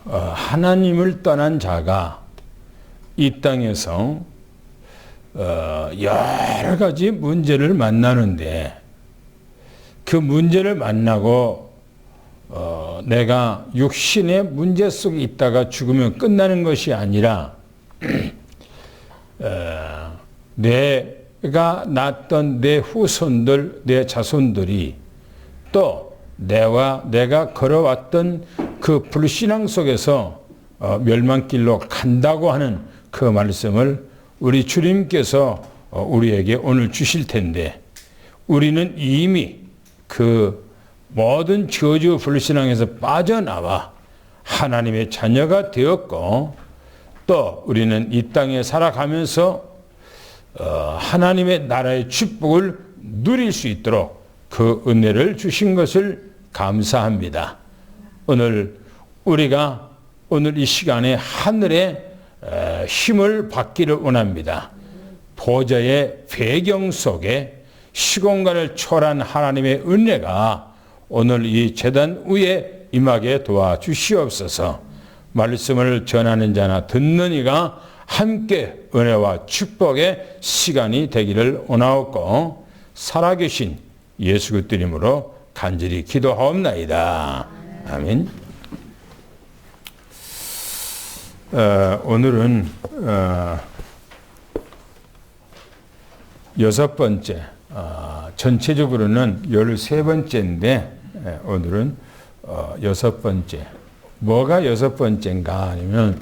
하나님을 떠난 자가 이 땅에서 여러 가지 문제를 만나는데 그 문제를 만나고 내가 육신의 문제 속에 있다가 죽으면 끝나는 것이 아니라 내가 낳았던 내 후손들, 내 자손들이 또 내가 걸어왔던 그 불신앙 속에서 멸망길로 간다고 하는 그 말씀을 우리 주님께서 우리에게 오늘 주실 텐데 우리는 이미 그 모든 저주 불신앙에서 빠져나와 하나님의 자녀가 되었고 또 우리는 이 땅에 살아가면서 하나님의 나라의 축복을 누릴 수 있도록 그 은혜를 주신 것을 감사합니다. 우리가 오늘 이 시간에 하늘의 힘을 받기를 원합니다. 보좌의 배경 속에 시공간을 초월한 하나님의 은혜가 오늘 이 제단 위에 임하게 도와주시옵소서. 말씀을 전하는 자나 듣는 이가 함께 은혜와 축복의 시간이 되기를 원하옵고 살아계신 예수 그리스도 이름으로 간절히 기도하옵나이다. 아멘. 오늘은 6번째, 전체적으로는 13번째인데 오늘은 6번째. 뭐가 6번째인가 하면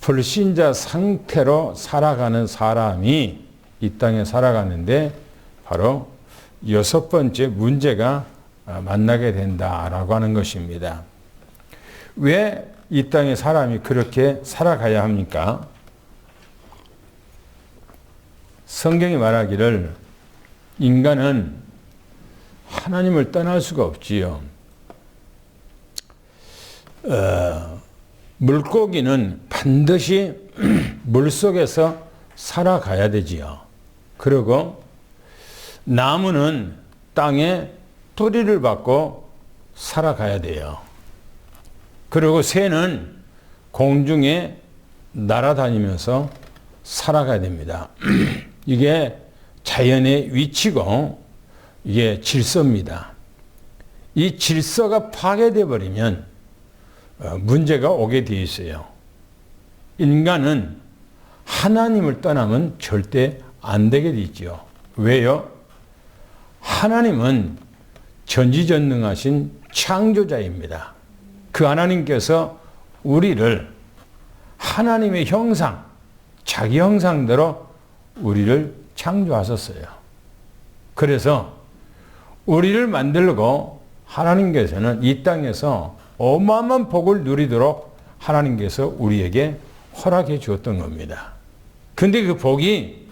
불신자 상태로 살아가는 사람이 이 땅에 살아가는데 바로 6번째 문제가 만나게 된다라고 하는 것입니다. 왜 이 땅에 사람이 그렇게 살아가야 합니까? 성경이 말하기를 인간은 하나님을 떠날 수가 없지요. 물고기는 반드시 물속에서 살아가야 되지요. 그리고 나무는 땅에 뿌리를 받고 살아가야 돼요. 그리고 새는 공중에 날아다니면서 살아가야 됩니다. 이게 자연의 위치고 이게 질서입니다. 이 질서가 파괴되어 버리면 문제가 오게 되어 있어요. 인간은 하나님을 떠나면 절대 안 되게 되어 있죠. 왜요? 하나님은 전지전능하신 창조자입니다. 그 하나님께서 우리를 하나님의 형상, 자기 형상대로 우리를 창조하셨어요. 그래서 우리를 만들고 하나님께서는 이 땅에서 어마어마한 복을 누리도록 하나님께서 우리에게 허락해 주었던 겁니다. 근데 그 복이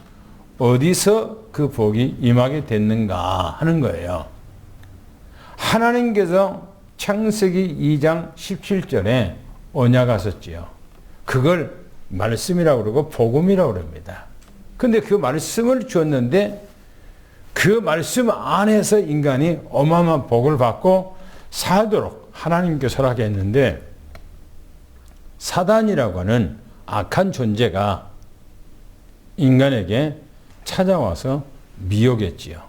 어디서 그 복이 임하게 됐는가 하는 거예요. 하나님께서 창세기 2장 17절에 언약하셨지요. 그걸 말씀이라고 그러고 복음이라고 그럽니다. 근데 그 말씀을 주었는데 그 말씀 안에서 인간이 어마어마한 복을 받고 살도록 하나님께서 허락했는데 사단이라고 하는 악한 존재가 인간에게 찾아와서 미혹했지요.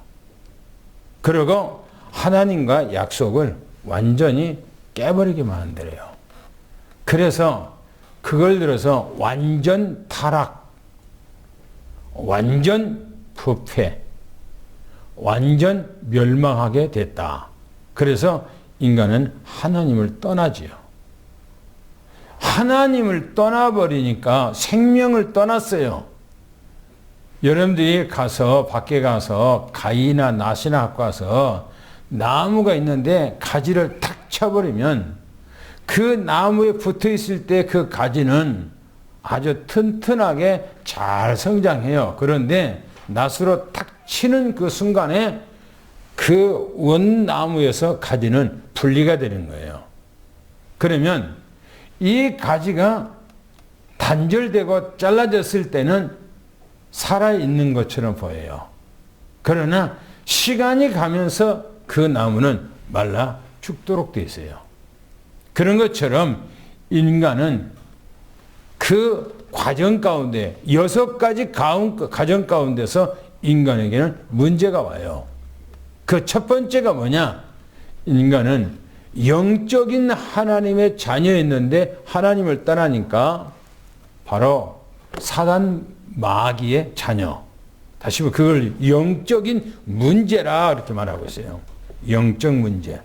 그리고 하나님과 약속을 완전히 깨버리게 만들어요. 그래서 그걸 들어서 완전 타락, 완전 부패, 완전 멸망하게 됐다. 그래서 인간은 하나님을 떠나지요. 하나님을 떠나버리니까 생명을 떠났어요. 여러분들이 밖에 가서 가위나 낫이나 갖고 와서 나무가 있는데 가지를 탁 쳐버리면 그 나무에 붙어 있을 때 그 가지는 아주 튼튼하게 잘 성장해요. 그런데 낫으로 탁 치는 그 순간에 그 원나무에서 가지는 분리가 되는 거예요. 그러면 이 가지가 단절되고 잘라졌을 때는 살아있는 것처럼 보여요. 그러나 시간이 가면서 그 나무는 말라 죽도록 돼 있어요. 그런 것처럼 인간은 그 과정 가운데 6가지 과정 가운데서 인간에게는 문제가 와요. 그 첫 번째가 뭐냐? 인간은 영적인 하나님의 자녀였는데 하나님을 떠나니까 바로 사단 마귀의 자녀. 다시 한번 그걸 영적인 문제라 이렇게 말하고 있어요. 영적 문제.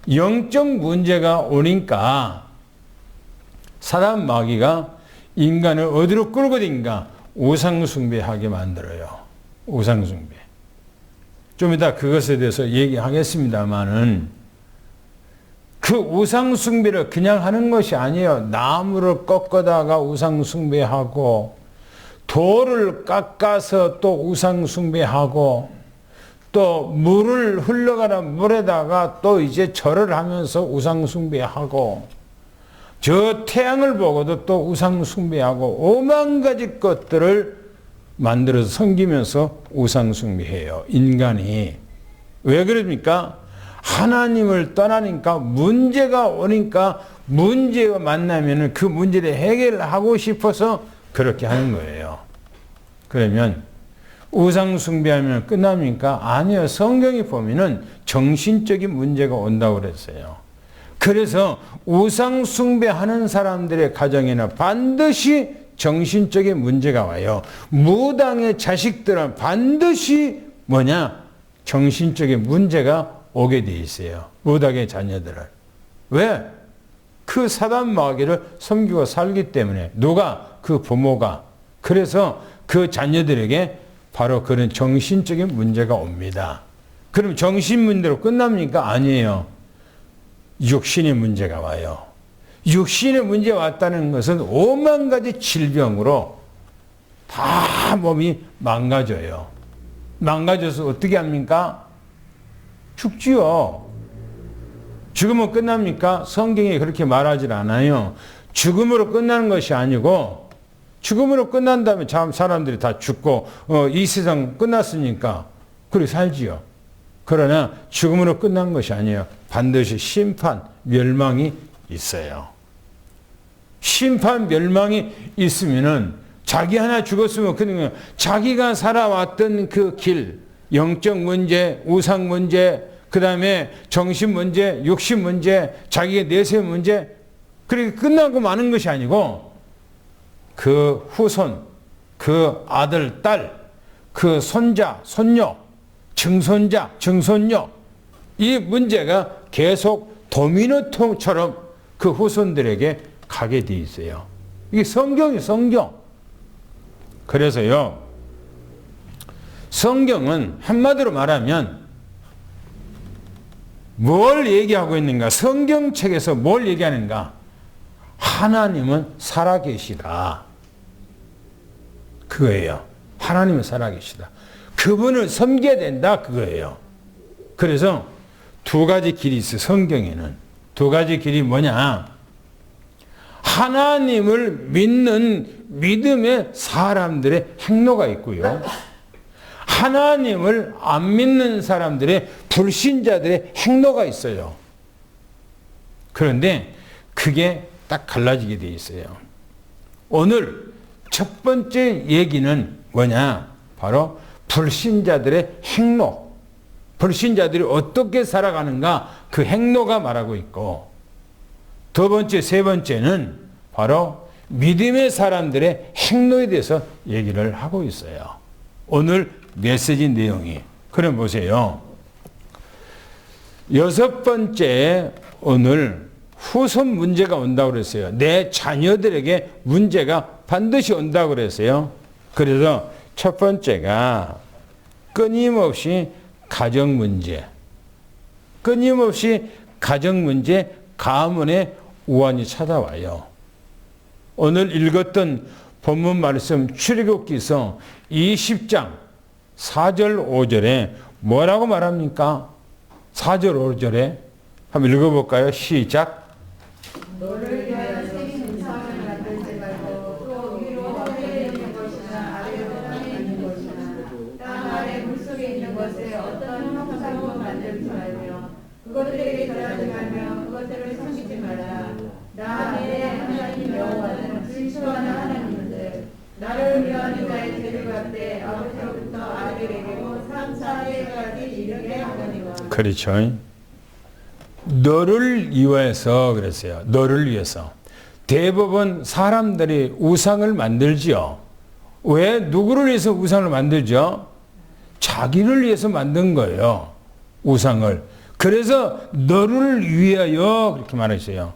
영적 문제가 오니까 사단 마귀가 인간을 어디로 끌고 댕긴가? 우상숭배하게 만들어요. 우상숭배. 좀 이따 그것에 대해서 얘기하겠습니다만은 그 우상숭배를 그냥 하는 것이 아니에요. 나무를 꺾어다가 우상숭배하고 돌을 깎아서 또 우상숭배하고 또 물을 흘러가는 물에다가 또 이제 절을 하면서 우상숭배하고 저 태양을 보고도 또 우상숭배하고 5만 가지 것들을 만들어서 섬기면서 우상숭배해요. 인간이. 왜 그럽니까? 하나님을 떠나니까 문제가 오니까 문제가 만나면 그 문제를 해결하고 싶어서 그렇게 하는 거예요. 그러면 우상숭배하면 끝납니까? 아니요. 성경이 보면은 정신적인 문제가 온다고 그랬어요. 그래서 우상숭배하는 사람들의 가정에는 반드시 정신적인 문제가 와요. 무당의 자식들은 반드시 뭐냐? 정신적인 문제가 오게 돼 있어요. 무당의 자녀들은. 왜? 그 사단 마귀를 섬기고 살기 때문에. 누가? 그 부모가. 그래서 그 자녀들에게 바로 그런 정신적인 문제가 옵니다. 그럼 정신 문제로 끝납니까? 아니에요. 육신의 문제가 와요. 육신의 문제가 왔다는 것은 5만 가지 질병으로 다 몸이 망가져요. 망가져서 어떻게 합니까? 죽지요. 죽으면 끝납니까? 성경이 그렇게 말하지 않아요. 죽음으로 끝나는 것이 아니고 죽음으로 끝난 다음에 사람들이 다 죽고 이 세상 끝났으니까 그렇게 살지요. 그러나 죽음으로 끝난 것이 아니에요. 반드시 심판, 멸망이 있어요. 심판, 멸망이 있으면은 자기 하나 죽었으면 그냥 자기가 살아왔던 그 길, 영적 문제, 우상 문제, 그 다음에 정신 문제, 육신 문제, 자기의 내세 문제, 그렇게 끝나고 마는 것이 아니고 그 후손, 그 아들, 딸, 그 손자, 손녀, 증손자, 증손녀, 이 문제가 계속 도미노통처럼 그 후손들에게 가게 돼 있어요. 이게 성경이 성경. 그래서요, 성경은 한마디로 말하면 뭘 얘기하고 있는가? 성경책에서 뭘 얘기하는가? 하나님은 살아계시다. 그거예요. 하나님은 살아계시다. 그분을 섬겨야 된다. 그거예요. 그래서 두 가지 길이 있어요. 성경에는. 두 가지 길이 뭐냐? 하나님을 믿는 믿음의 사람들의 행로가 있고요. 하나님을 안 믿는 사람들의 불신자들의 행로가 있어요. 그런데 그게 딱 갈라지게 돼 있어요. 오늘 첫 번째 얘기는 뭐냐? 바로 불신자들의 행로. 불신자들이 어떻게 살아가는가? 그 행로가 말하고 있고, 두 번째, 세 번째는 바로 믿음의 사람들의 행로에 대해서 얘기를 하고 있어요. 오늘 메시지 내용이. 그럼 보세요. 여섯 번째, 오늘 후손 문제가 온다고 그랬어요. 내 자녀들에게 문제가 반드시 온다고 그랬어요. 그래서 첫 번째가 끊임없이 가정 문제. 끊임없이 가정 문제, 가문의 우환이 찾아와요. 오늘 읽었던 본문 말씀 출애굽기서 20장 4절 5절에 뭐라고 말합니까? 4절 5절에 한번 읽어볼까요? 시작. 너를 위하여 새긴 우상을 만들지 말고 또 위로 하늘에 있는 것이나 아래로 땅에 있는 것이나 땅 아래 물속에 있는 것에 어떤 형상도 만들지 말며 그것들에게 절하지 말며 그것들을 위해 하거니와. 그렇죠. 너를 위해서 그랬어요. 너를 위해서. 대부분 사람들이 우상을 만들지요. 왜? 누구를 위해서 우상을 만들죠? 자기를 위해서 만든 거예요. 우상을. 그래서 너를 위하여 그렇게 말했어요.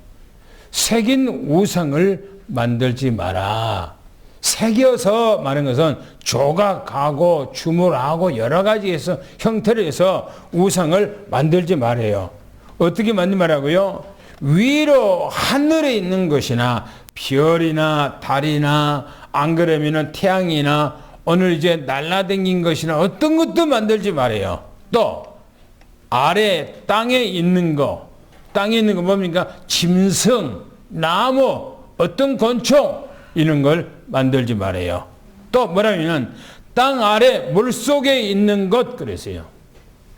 새긴 우상을 만들지 마라. 새겨서 말하는 것은 조각하고 주물하고 여러 가지에서 형태를 해서 우상을 만들지 말아요. 어떻게 만들지 말라고요? 위로 하늘에 있는 것이나 별이나 달이나 안 그러면은 태양이나 오늘 이제 날라다닌 것이나 어떤 것도 만들지 말아요. 또 아래 땅에 있는 거 뭡니까? 짐승, 나무, 어떤 곤충 이런 걸 만들지 말아요. 또 뭐라면 땅 아래 물속에 있는 것 그랬어요.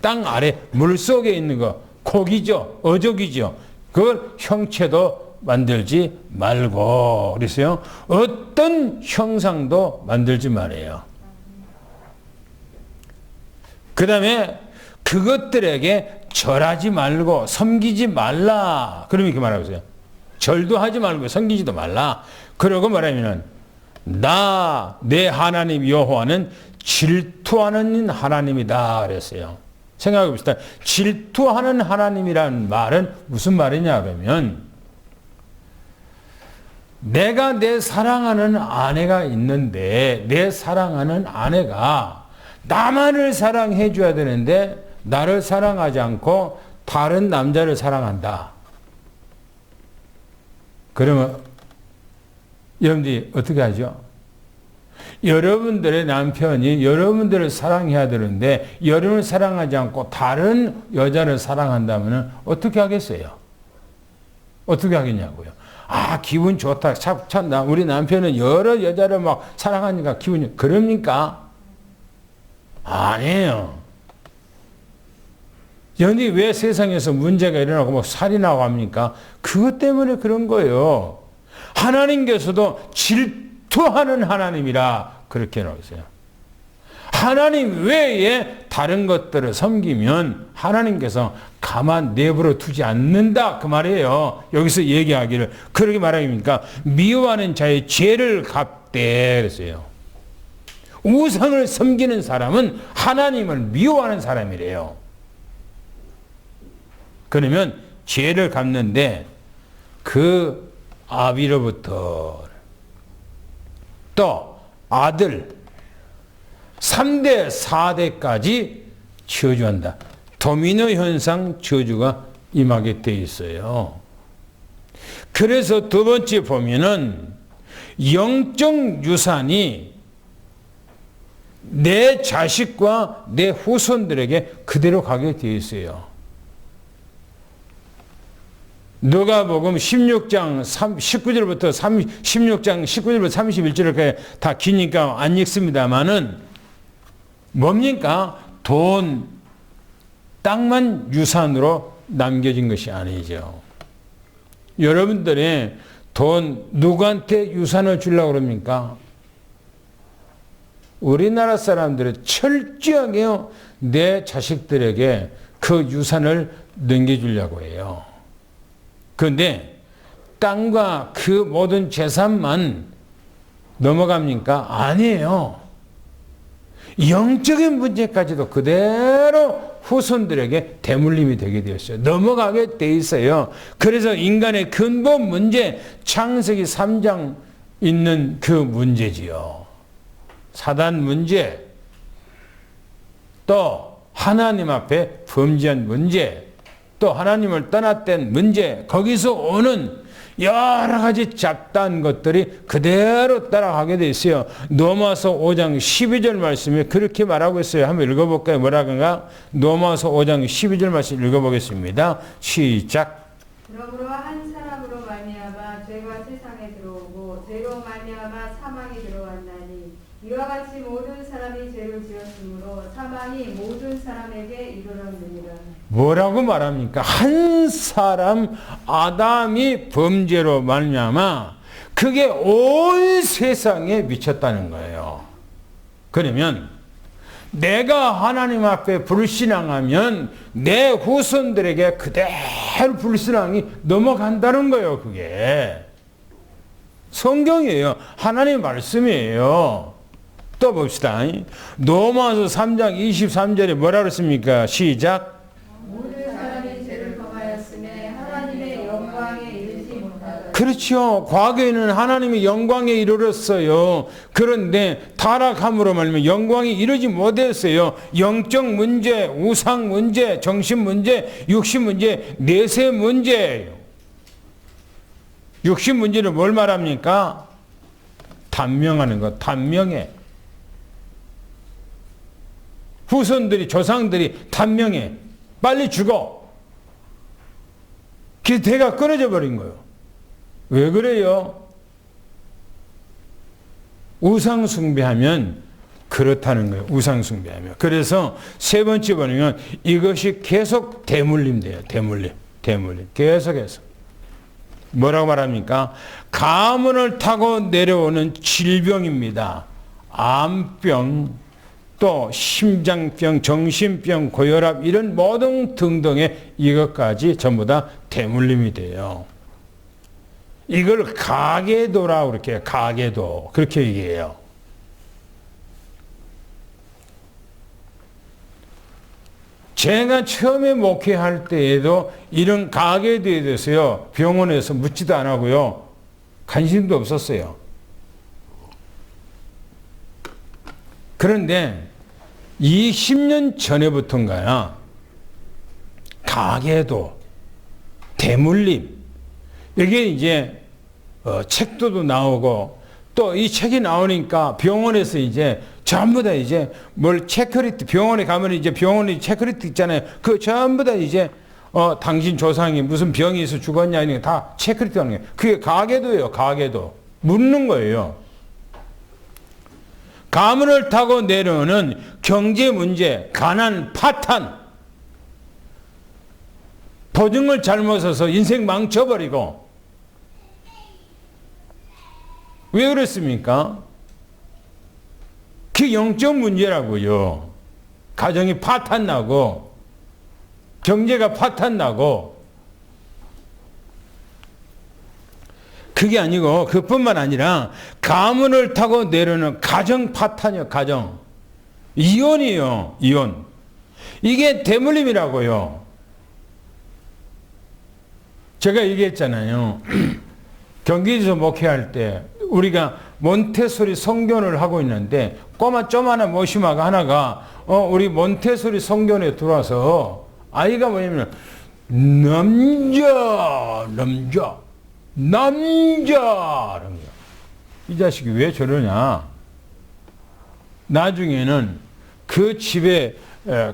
땅 아래 물속에 있는 거 고기죠. 어족이죠. 그걸 형체도 만들지 말고 그랬어요. 어떤 형상도 만들지 말아요. 그 다음에 그것들에게 절하지 말고 섬기지 말라. 그럼 이렇게 말하고 있어요. 절도 하지 말고 섬기지도 말라. 그러고 말하면은 내 하나님 여호와는 질투하는 하나님이다 그랬어요. 생각해 봅시다. 질투하는 하나님이라는 말은 무슨 말이냐 그러면 내가 내 사랑하는 아내가 있는데 내 사랑하는 아내가 나만을 사랑해 줘야 되는데 나를 사랑하지 않고 다른 남자를 사랑한다. 그러면 여러분들이 어떻게 하죠? 여러분들의 남편이 여러분들을 사랑해야 되는데 여러분을 사랑하지 않고 다른 여자를 사랑한다면 어떻게 하겠어요? 어떻게 하겠냐고요? 아, 기분 좋다. 참, 우리 남편은 여러 여자를 막 사랑하니까 기분이, 그럽니까? 아니에요. 연이 왜 세상에서 문제가 일어나고 뭐 살인하고 합니까? 그것 때문에 그런 거예요. 하나님께서도 질투하는 하나님이라 그렇게 나오세요. 하나님 외에 다른 것들을 섬기면 하나님께서 가만 내버려 두지 않는다 그 말이에요. 여기서 얘기하기를 그렇게 말하니까 미워하는 자의 죄를 갚되 그랬어요. 우상을 섬기는 사람은 하나님을 미워하는 사람이래요. 그러면 죄를 갚는데 그 아비로부터 또 아들 3대 4대까지 저주한다. 도미노 현상 저주가 임하게 돼 있어요. 그래서 두 번째 보면은 영적 유산이 내 자식과 내 후손들에게 그대로 가게 돼 있어요. 누가복음 16장 19절부터 16장 19절부터 31절까지 다 기니까 안 읽습니다만은 뭡니까? 돈, 땅만 유산으로 남겨진 것이 아니죠. 여러분들의 돈 누구한테 유산을 주려고 그럽니까? 우리나라 사람들은 철저하게 내 자식들에게 그 유산을 넘겨주려고 해요. 그런데 땅과 그 모든 재산만 넘어갑니까? 아니에요. 영적인 문제까지도 그대로 후손들에게 대물림이 되게 되었어요. 넘어가게 돼 있어요. 그래서 인간의 근본 문제, 창세기 3장 있는 그 문제지요. 사단 문제, 또 하나님 앞에 범죄한 문제, 또 하나님을 떠났던 문제, 거기서 오는 여러 가지 잡다한 것들이 그대로 따라가게 돼 있어요. 로마서 5장 12절 말씀에 그렇게 말하고 있어요. 한번 읽어볼까요? 뭐라든가? 로마서 5장 12절 말씀 읽어보겠습니다. 시작. 그러므로 한 사람으로 말미암아 죄가 세상에 들어오고 죄로 말미암아 사망이 들어왔나니 이와 같이 모든 사람이 죄를 지었으므로 사망이 모든 사람에게 이르렀느니라. 뭐라고 말합니까? 한 사람 아담이 범죄로 말미암아 그게 온 세상에 미쳤다는 거예요. 그러면 내가 하나님 앞에 불신앙하면 내 후손들에게 그대로 불신앙이 넘어간다는 거예요. 그게 성경이에요. 하나님의 말씀이에요. 또 봅시다. 로마서 3장 23절에 뭐라 그랬습니까? 시작. 모든 사람이 죄를 범하였음에 하나님의 영광에 이르지 못하더라. 그렇죠. 과거에는 하나님의 영광에 이르렀어요. 그런데 타락함으로 말미암아 영광이 이르지 못했어요. 영적 문제, 우상 문제, 정신 문제, 육신 문제, 내세 문제예요. 육신 문제는 뭘 말합니까? 단명하는 것, 단명해. 후손들이, 조상들이 단명해. 빨리 죽어. 그래서 대가 끊어져 버린 거예요. 왜 그래요? 우상 숭배하면 그렇다는 거예요. 우상 숭배하면. 그래서 세 번째 보면 이것이 계속 대물림 돼요. 대물림. 계속해서. 뭐라고 말합니까? 가문을 타고 내려오는 질병입니다. 암병, 또 심장병, 정신병, 고혈압 이런 모든 등등의 이것까지 전부 다 대물림이 돼요. 이걸 가계도라고 그렇게 해요. 가계도. 그렇게 얘기해요. 제가 처음에 목회할 때에도 이런 가계도에 대해서요, 병원에서 묻지도 안 하고요, 관심도 없었어요. 그런데 20년 전에부터인가요, 가계도, 대물림, 이게 이제 책도 나오고 또 이 책이 나오니까 병원에서 이제 전부 다 이제 뭘 체크리스트, 병원에 가면 이제 병원에 체크리스트 있잖아요. 그 전부 다 이제 당신 조상이 무슨 병이 있어 죽었냐 이런 다 체크리스트 하는 거예요. 그게 가계도예요. 가계도. 묻는 거예요. 가문을 타고 내려오는 경제 문제, 가난, 파탄, 보증을 잘못 써서 인생 망쳐버리고. 왜 그랬습니까? 그게 영적 문제라고요. 가정이 파탄나고 경제가 파탄나고. 그게 아니고 그뿐만 아니라 가문을 타고 내려오는 가정 파탄이요. 가정. 이혼이요. 이혼. 이게 대물림이라고요. 제가 얘기했잖아요. 경기지에서 목회할 때 우리가 몬테소리 성견을 하고 있는데 꼬마 쪼마나 모시마가 하나가 우리 몬테소리 성견에 들어와서 아이가 뭐냐면 남자 이 자식이 왜 저러냐. 나중에는 그 집에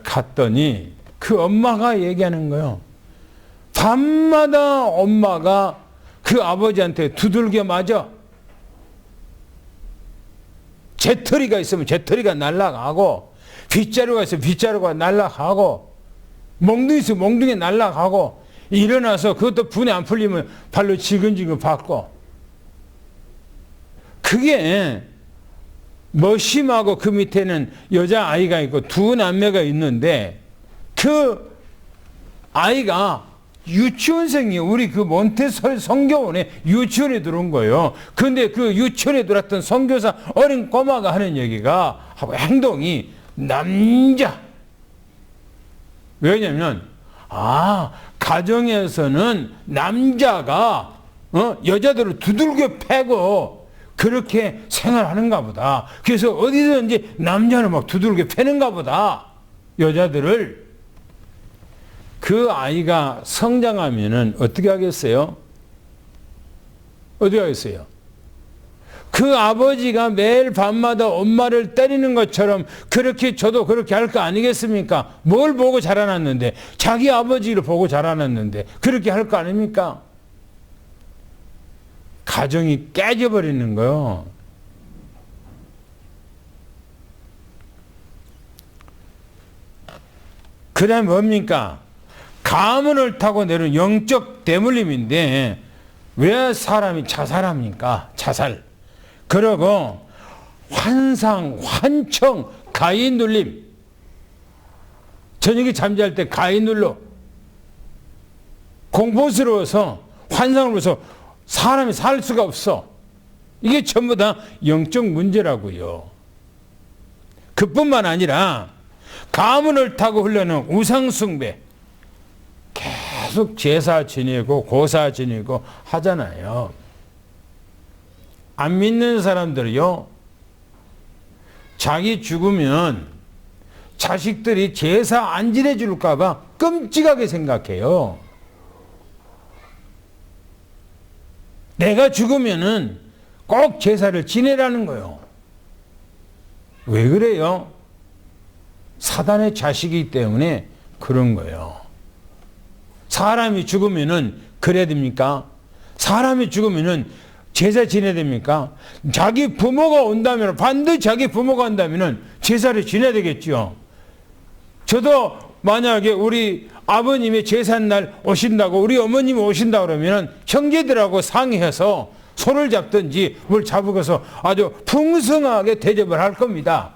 갔더니 그 엄마가 얘기하는 거예요. 밤마다 엄마가 그 아버지한테 두들겨 맞아. 재터리가 있으면 재터리가 날아가고, 빗자루가 있으면 빗자루가 날아가고, 몽둥이 있으면 몽둥이 날아가고, 일어나서 그것도 분이 안 풀리면 발로 지근지근 받고. 그게 머심하고 그 밑에는 여자아이가 있고 두 남매가 있는데 그 아이가 유치원생이에요. 우리 그 몬테소리 성교원에 유치원에 들어온 거예요. 근데 그 유치원에 들어왔던 선교사 어린 꼬마가 하는 얘기가 하고 행동이 남자. 왜냐면 가정에서는 남자가 여자들을 두들겨 패고 그렇게 생활하는가 보다. 그래서 어디든지 남자는 막 두들겨 패는가 보다. 여자들을. 그 아이가 성장하면은 어떻게 하겠어요? 어떻게 하겠어요? 그 아버지가 매일 밤마다 엄마를 때리는 것처럼 그렇게 저도 그렇게 할 거 아니겠습니까? 뭘 보고 자라났는데, 자기 아버지를 보고 자라났는데 그렇게 할 거 아닙니까? 가정이 깨져버리는 거요. 그 다음에 뭡니까? 가문을 타고 내려온 영적 대물림인데 왜 사람이 자살합니까? 자살. 그러고 환상, 환청, 가위 눌림. 저녁에 잠잘 때 가위 눌러 공포스러워서 환상을 보면서 사람이 살 수가 없어. 이게 전부 다 영적 문제라고요. 그뿐만 아니라 가문을 타고 흘러는 우상숭배, 계속 제사 지내고 고사 지내고 하잖아요. 안 믿는 사람들이요, 자기 죽으면 자식들이 제사 안 지내줄까 봐 끔찍하게 생각해요. 내가 죽으면은 꼭 제사를 지내라는 거예요. 왜 그래요? 사단의 자식이기 때문에 그런 거예요. 사람이 죽으면은 그래야 됩니까? 사람이 죽으면은 제사 지내야 됩니까? 자기 부모가 온다면, 반드시 자기 부모가 온다면은 제사를 지내야 되겠죠. 저도 만약에 우리 아버님의 제삿날 오신다고, 우리 어머님이 오신다 그러면은 형제들하고 상의해서 손을 잡든지 뭘 잡고서 아주 풍성하게 대접을 할 겁니다.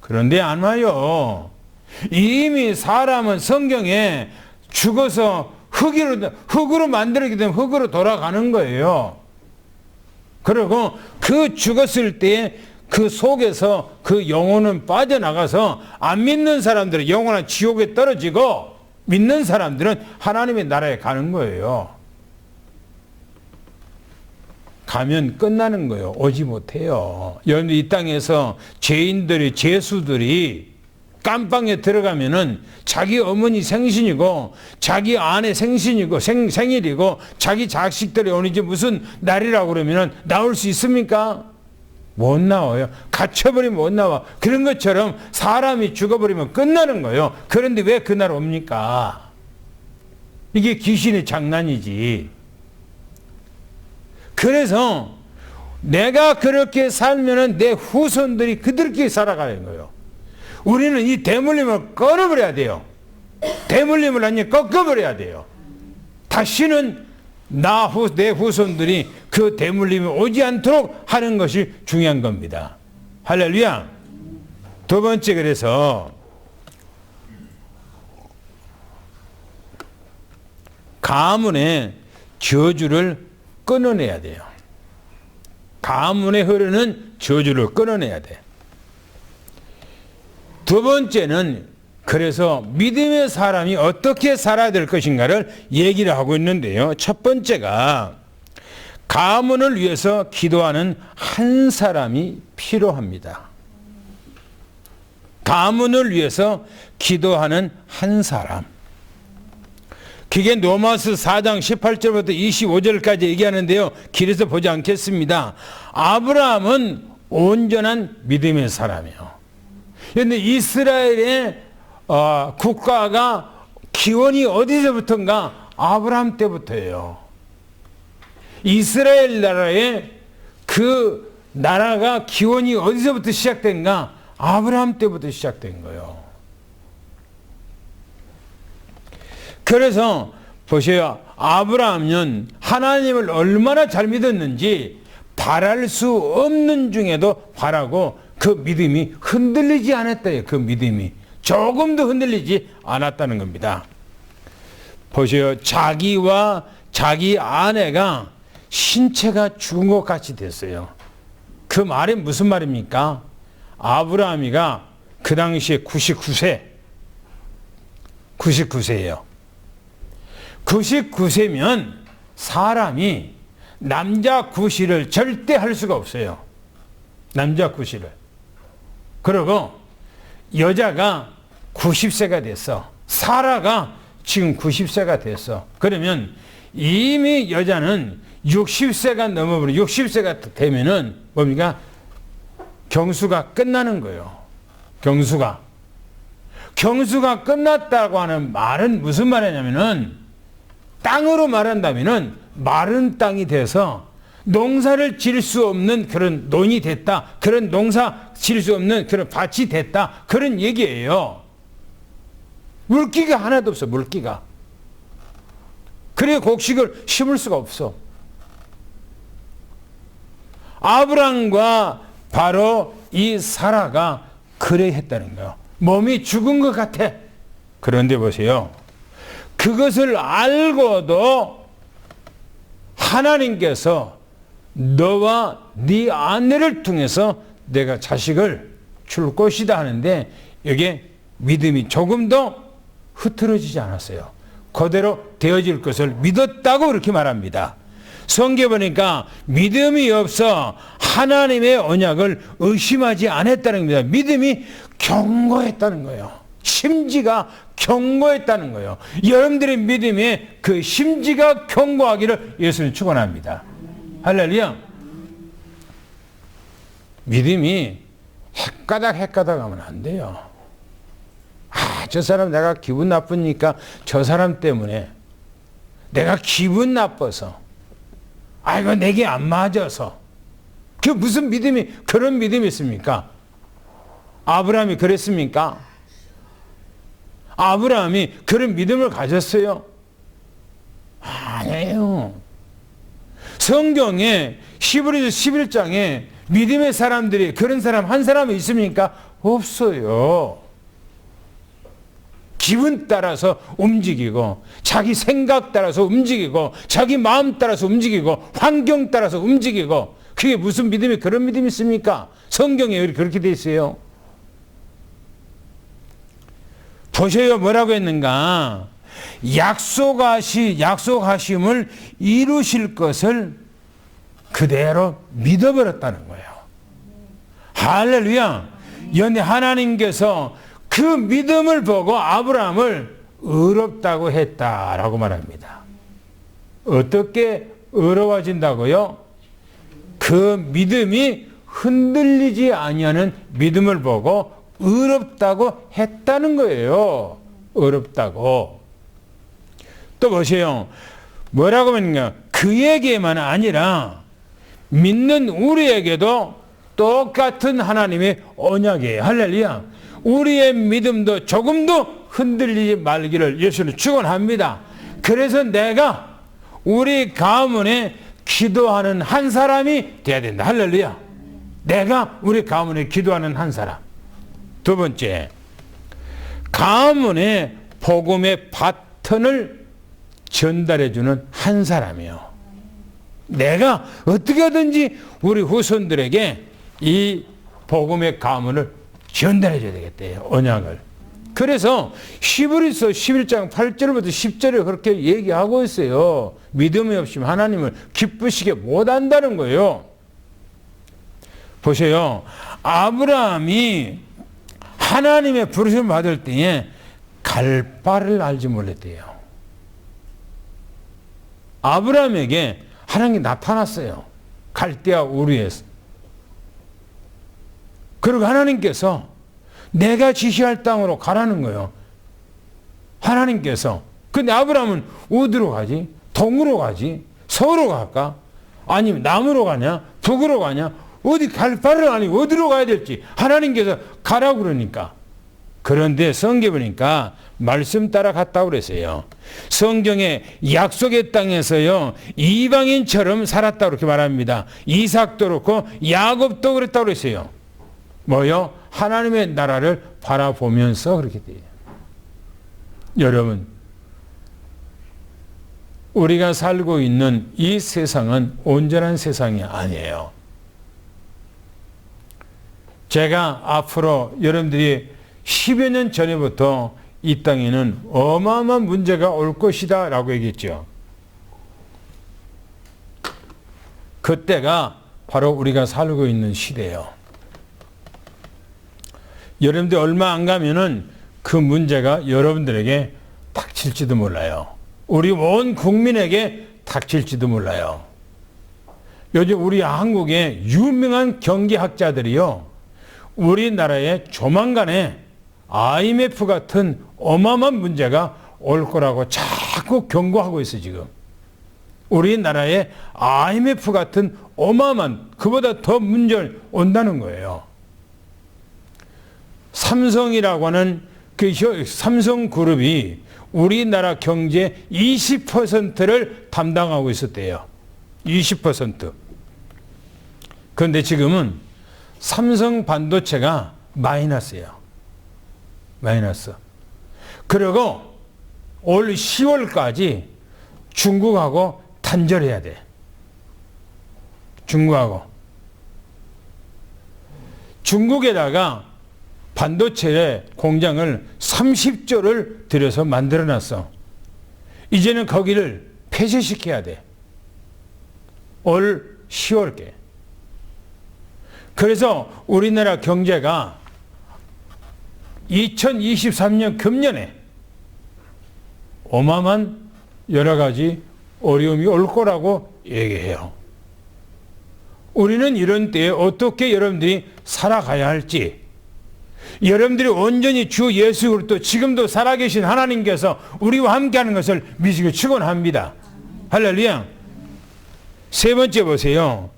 그런데 안 와요. 이미 사람은 성경에 죽어서 흙으로 만들었기 때문에 흙으로 돌아가는 거예요. 그리고 그 죽었을 때 그 속에서 그 영혼은 빠져나가서 안 믿는 사람들은 영원한 지옥에 떨어지고 믿는 사람들은 하나님의 나라에 가는 거예요. 가면 끝나는 거예요. 오지 못해요. 여러분들 이 땅에서 죄인들이, 죄수들이 깜빵에 들어가면은 자기 어머니 생신이고 자기 아내 생신이고 생일이고 자기 자식들이 오늘 이제 무슨 날이라고 그러면은 나올 수 있습니까? 못 나와요. 갇혀버리면 못 나와. 그런 것처럼 사람이 죽어버리면 끝나는 거예요. 그런데 왜 그날 옵니까? 이게 귀신의 장난이지. 그래서 내가 그렇게 살면은 내 후손들이 그렇게 살아가는 거예요. 우리는 이 대물림을 끊어버려야 돼요. 대물림을 완전히 꺾어버려야 돼요. 다시는 내 후손들이 그 대물림이 오지 않도록 하는 것이 중요한 겁니다. 할렐루야. 두 번째, 그래서 가문의 저주를 끊어내야 돼요. 가문에 흐르는 저주를 끊어내야 돼. 두 번째는 그래서 믿음의 사람이 어떻게 살아야 될 것인가를 얘기를 하고 있는데요. 첫 번째가 가문을 위해서 기도하는 한 사람이 필요합니다. 가문을 위해서 기도하는 한 사람. 그게 로마서 4장 18절부터 25절까지 얘기하는데요. 길에서 보지 않겠습니다. 아브라함은 온전한 믿음의 사람이에요. 그런데 이스라엘의 국가가 기원이 어디서부터인가? 아브라함 때부터예요. 이스라엘 나라의 그 나라가 기원이 어디서부터 시작된가? 아브라함 때부터 시작된 거예요. 그래서 보세요. 아브라함은 하나님을 얼마나 잘 믿었는지 바랄 수 없는 중에도 바라고 그 믿음이 흔들리지 않았다요. 그 믿음이 조금도 흔들리지 않았다는 겁니다. 보세요. 자기와 자기 아내가 신체가 죽은 것 같이 됐어요. 그 말이 무슨 말입니까? 아브라함이가 그 당시에 99세예요. 99세면 사람이 남자 구실을 절대 할 수가 없어요. 남자 구실을. 그리고 여자가 90세가 됐어. 사라가 지금 90세가 됐어. 그러면 이미 여자는 60세가 넘어버려. 60세가 되면은 뭡니까? 경수가 끝나는 거예요. 경수가 끝났다고 하는 말은 무슨 말이냐면은 땅으로 말한다면은 마른 땅이 돼서 농사를 지을 수 없는 그런 논이 됐다. 그런 농사 지을 수 없는 그런 밭이 됐다. 그런 얘기예요. 물기가 하나도 없어. 물기가. 그래 곡식을 심을 수가 없어. 아브람과 바로 이 사라가 그래 했다는 거예요. 몸이 죽은 것 같아. 그런데 보세요. 그것을 알고도 하나님께서 너와 네 아내를 통해서 내가 자식을 줄 것이다 하는데 이게 믿음이 조금도 흐트러지지 않았어요. 그대로 되어질 것을 믿었다고 그렇게 말합니다. 성경에 보니까 믿음이 없어 하나님의 언약을 의심하지 않았다는 겁니다. 믿음이 견고했다는 거예요. 심지가 견고했다는 거예요. 여러분들의 믿음에 그 심지가 견고하기를 예수님 축원합니다. 할렐루야. 믿음이 헷가닥 하면 안 돼요. 저 사람 내가 기분 나쁘니까 저 사람 때문에 내가 기분 나빠서 이거 내게 안 맞아서 그 무슨 믿음이 그런 믿음이 있습니까? 아브라함이 그랬습니까? 아브라함이 그런 믿음을 가졌어요? 아니에요. 성경에 히브리서 11장에 믿음의 사람들이 그런 사람 한 사람이 있습니까? 없어요. 기분 따라서 움직이고 자기 생각 따라서 움직이고 자기 마음 따라서 움직이고 환경 따라서 움직이고 그게 무슨 믿음이 그런 믿음이 있습니까? 성경에 왜 그렇게 돼 있어요? 보세요. 뭐라고 했는가? 약속하심을 이루실 것을 그대로 믿어버렸다는 거예요. 할렐루야. 연애 하나님께서 그 믿음을 보고 아브라함을 의롭다고 했다라고 말합니다. 어떻게 의로워진다고요? 그 믿음이 흔들리지 아니하는 믿음을 보고 의롭다고 했다는 거예요. 의롭다고. 또 보세요. 뭐라고 하는가? 그에게만 아니라 믿는 우리에게도 똑같은 하나님의 언약이에요. 할렐루야. 우리의 믿음도 조금도 흔들리지 말기를 예수는 축원합니다. 그래서 내가 우리 가문에 기도하는 한 사람이 돼야 된다. 할렐루야. 내가 우리 가문에 기도하는 한 사람. 두 번째, 가문에 복음의 바턴을 전달해주는 한 사람이요. 내가 어떻게 하든지 우리 후손들에게 이 복음의 가문을 전달해줘야 되겠대요. 언약을. 그래서 히브리서 11장 8절부터 10절에 그렇게 얘기하고 있어요. 믿음이 없으면 하나님을 기쁘시게 못한다는 거예요. 보세요. 아브라함이 하나님의 부르심을 받을 때에 갈 바를 알지 못했대요. 아브라함에게 하나님이 나타났어요. 갈대아 우르에서. 그리고 하나님께서 내가 지시할 땅으로 가라는 거예요. 하나님께서. 근데 아브라함은 어디로 가지? 동으로 가지? 서로 갈까? 아니면 남으로 가냐? 북으로 가냐? 어디 갈 바를 아니 어디로 가야 될지 하나님께서 가라고 그러니까. 그런데 성경에 보니까 말씀 따라 갔다고 그랬어요. 성경에 약속의 땅에서요 이방인처럼 살았다고 그렇게 말합니다. 이삭도 그렇고 야곱도 그랬다고 그랬어요. 뭐요? 하나님의 나라를 바라보면서 그렇게 돼요. 여러분, 우리가 살고 있는 이 세상은 온전한 세상이 아니에요. 제가 앞으로 여러분들이 10여 년 전에부터 이 땅에는 어마어마한 문제가 올 것이다 라고 얘기했죠. 그때가 바로 우리가 살고 있는 시대예요. 여러분들 얼마 안 가면은 그 문제가 여러분들에게 닥칠지도 몰라요. 우리 온 국민에게 닥칠지도 몰라요. 요즘 우리 한국의 유명한 경제학자들이요, 우리나라에 조만간에 IMF 같은 어마어마한 문제가 올 거라고 자꾸 경고하고 있어요, 지금. 우리나라에 IMF 같은 어마어마한, 그보다 더 문제가 온다는 거예요. 삼성이라고 하는 그 삼성그룹이 우리나라 경제 20%를 담당하고 있었대요. 20%. 그런데 지금은 삼성 반도체가 마이너스예요. 마이너스. 그리고 올 10월까지 중국하고 단절해야 돼. 중국에다가 반도체 공장을 30조를 들여서 만들어 놨어. 이제는 거기를 폐쇄시켜야 돼. 올 10월께. 그래서 우리나라 경제가 2023년 금년에 어마어마한 여러 가지 어려움이 올 거라고 얘기해요. 우리는 이런 때에 어떻게 여러분들이 살아가야 할지, 여러분들이 온전히 주 예수 그리스도 지금도 살아계신 하나님께서 우리와 함께하는 것을 믿으시기 축원합니다. 할렐루야. 세 번째 보세요.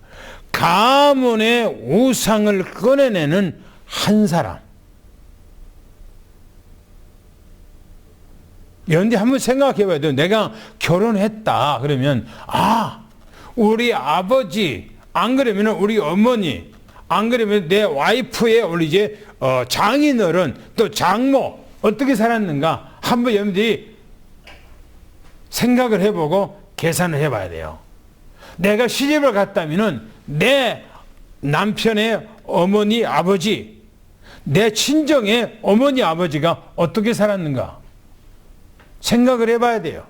가문의 우상을 꺼내내는 한 사람. 그런데 한번 생각해 봐야 돼요. 내가 결혼했다 그러면 우리 아버지, 안 그러면 우리 어머니, 안 그러면 내 와이프의 우리 이제 장인어른, 또 장모 어떻게 살았는가 한번 여러분들이 생각을 해보고 계산을 해봐야 돼요. 내가 시집을 갔다면은 내 남편의 어머니, 아버지, 내 친정의 어머니, 아버지가 어떻게 살았는가 생각을 해봐야 돼요.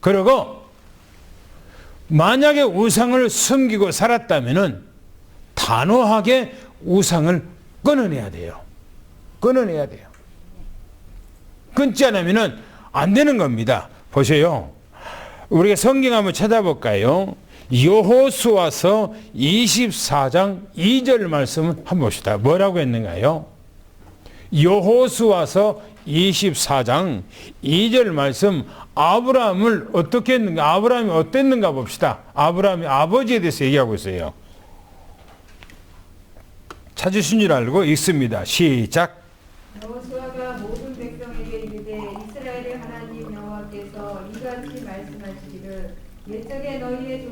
그리고 만약에 우상을 숨기고 살았다면은 단호하게 우상을 끊어내야 돼요. 끊어내야 돼요. 끊지 않으면은 안 되는 겁니다. 보세요. 우리가 성경 한번 찾아볼까요? 여호수아서 24장 2절 말씀을 한번 봅시다. 뭐라고 했는가요? 여호수아서 24장 2절 말씀, 아브라함을 어떻게 했는가, 아브라함이 어땠는가 봅시다. 아브라함이 아버지에 대해서 얘기하고 있어요. 찾으신 줄 알고 읽습니다. 시작. 여호수아가 모든 백성에게 이르되 이스라엘의 하나님 여호와께서 이같이 말씀하시기를 옛적에 너희의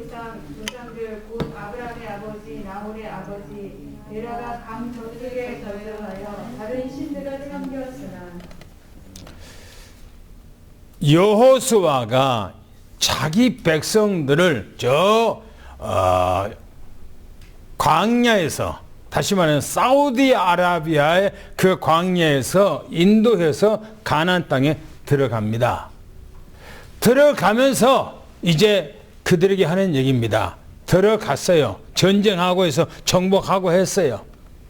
조상들 곧 아브라함의 아버지 나홀의 아버지 데라가 강 저쪽에 거주하여 다른 신들을 섬겼으나 여호수아가 자기 백성들을 광야에서, 다시 말하면 사우디아라비아의 그 광야에서 인도해서 가나안 땅에 들어갑니다. 들어가면서 이제 그들에게 하는 얘기입니다. 들어갔어요. 전쟁하고 해서 정복하고 했어요.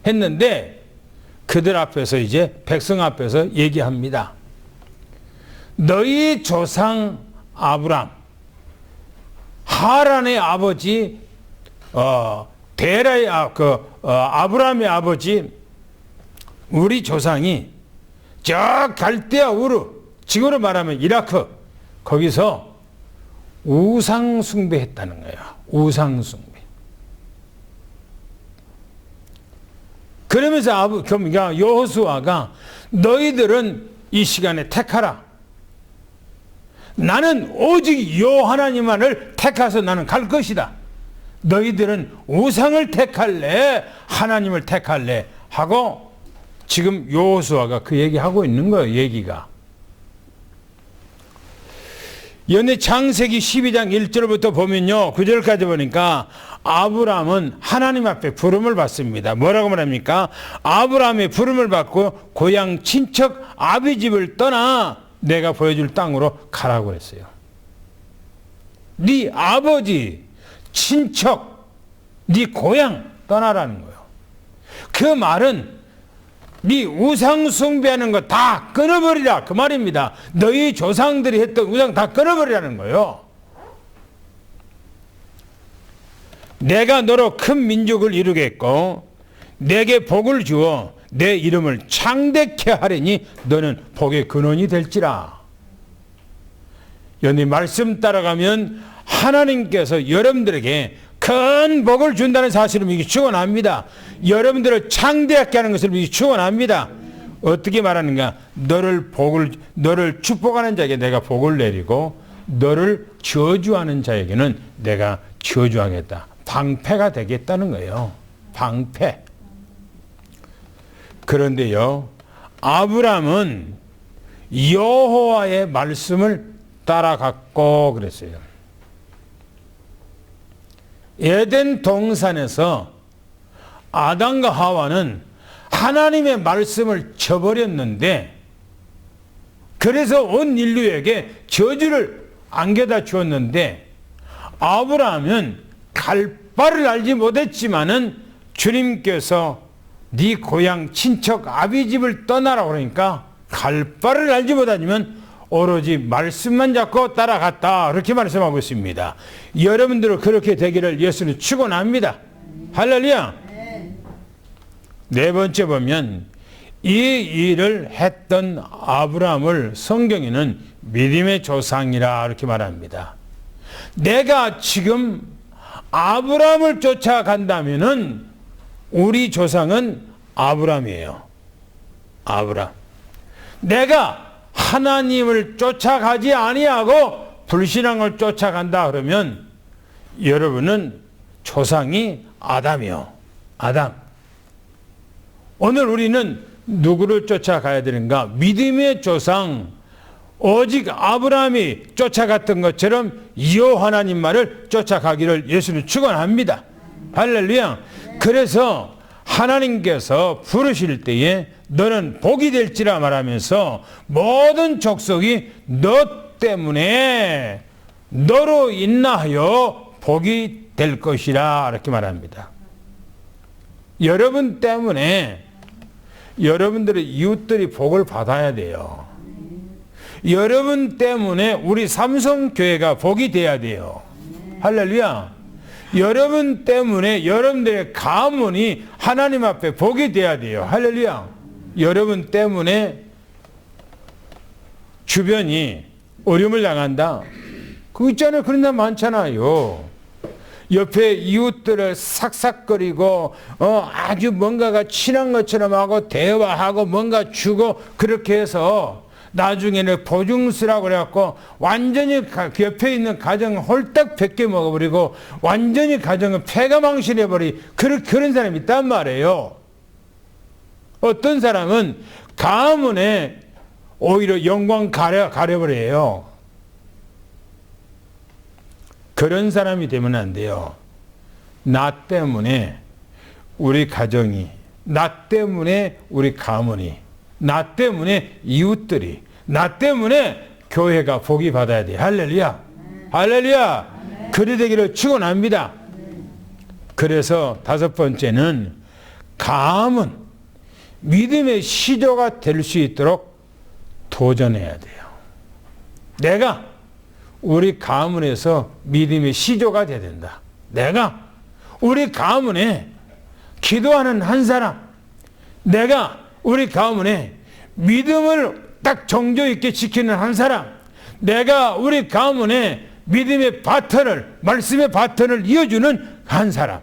했는데 그들 앞에서 이제 백성 앞에서 얘기합니다. 너희 조상 아브람, 하란의 아버지 데라의 아브람의 아버지 우리 조상이 저 갈대아 우르, 지금으로 말하면 이라크, 거기서 우상 숭배했다는 거예요. 우상 숭배. 그러면서 여호수아가 너희들은 이 시간에 택하라. 나는 오직 여 하나님만을 택해서 나는 갈 것이다. 너희들은 우상을 택할래, 하나님을 택할래 하고 지금 여호수아가 그 얘기하고 있는 거예요. 얘기가. 연애 창세기 12장 1절부터 보면요, 9절까지 보니까 아브라함은 하나님 앞에 부름을 받습니다. 뭐라고 말합니까? 아브라함의 부름을 받고 고향 친척 아비 집을 떠나 내가 보여줄 땅으로 가라고 그랬어요. 네 아버지, 친척, 네 고향 떠나라는 거예요. 그 말은 네 우상 숭배하는 거 다 끊어버리라 그 말입니다. 너희 조상들이 했던 우상 다 끊어버리라는 거예요. 내가 너로 큰 민족을 이루겠고 내게 복을 주어 내 이름을 창대케 하리니 너는 복의 근원이 될지라. 여기 말씀 따라가면 하나님께서 여러분들에게 큰 복을 준다는 사실을 믿기 축원합니다. 여러분들을 창대하게 하는 것을 믿기 축원합니다. 어떻게 말하는가? 너를 축복하는 자에게 내가 복을 내리고 너를 저주하는 자에게는 내가 저주하겠다. 방패가 되겠다는 거예요. 방패. 그런데요, 아브람은 여호와의 말씀을 따라갔고 그랬어요. 에덴 동산에서 아담과 하와는 하나님의 말씀을 저버렸는데, 그래서 온 인류에게 저주를 안겨다 주었는데, 아브라함은 갈 바를 알지 못했지만은 주님께서 네 고향 친척 아비 집을 떠나라 그러니까 갈 바를 알지 못하지만 오로지 말씀만 잡고 따라갔다, 그렇게 말씀하고 있습니다. 여러분들은 그렇게 되기를 예수는 축원합니다. 할렐루야. 네 번째 보면 이 일을 했던 아브라함을 성경에는 믿음의 조상이라 이렇게 말합니다. 내가 지금 아브라함을 쫓아간다면은 우리 조상은 아브라함이에요. 아브라함. 내가 하나님을 쫓아가지 아니하고 불신앙을 쫓아간다 그러면 여러분은 조상이 아담이요. 아담. 오늘 우리는 누구를 쫓아가야 되는가? 믿음의 조상, 오직 아브라함이 쫓아갔던 것처럼 여호와 하나님 말을 쫓아가기를 예수는 축원합니다. 할렐루야. 그래서 하나님께서 부르실 때에 너는 복이 될지라 말하면서 모든 족속이 너 때문에 너로 인하여 복이 될 것이라 이렇게 말합니다. 여러분 때문에 여러분들의 이웃들이 복을 받아야 돼요. 여러분 때문에 우리 삼성교회가 복이 돼야 돼요. 할렐루야. 여러분 때문에 여러분들의 가문이 하나님 앞에 복이 돼야 돼요. 할렐루야. 여러분 때문에 주변이 어려움을 당한다. 그거 있잖아요. 그런 사람 많잖아요. 옆에 이웃들을 삭삭거리고 아주 뭔가가 친한 것처럼 하고 대화하고 뭔가 주고 그렇게 해서 나중에는 보증수라고 그래갖고 완전히 옆에 있는 가정을 홀딱 벗겨 먹어버리고 완전히 가정을 폐가망신해버리 그런 사람이 있단 말이에요. 어떤 사람은 가문에 오히려 영광 가려버려요. 그런 사람이 되면 안 돼요. 나 때문에 우리 가정이, 나 때문에 우리 가문이, 나 때문에 이웃들이, 나 때문에 교회가 복이 받아야 돼. 할렐루야. 할렐루야. 그리 되기를 축원합니다. 그래서 다섯 번째는 가문, 믿음의 시조가 될 수 있도록 도전해야 돼요. 내가 우리 가문에서 믿음의 시조가 돼야 된다. 내가 우리 가문에 기도하는 한 사람, 내가 우리 가문에 믿음을 딱 정조 있게 지키는 한 사람, 내가 우리 가문에 믿음의 바톤을, 말씀의 바톤을 이어주는 한 사람,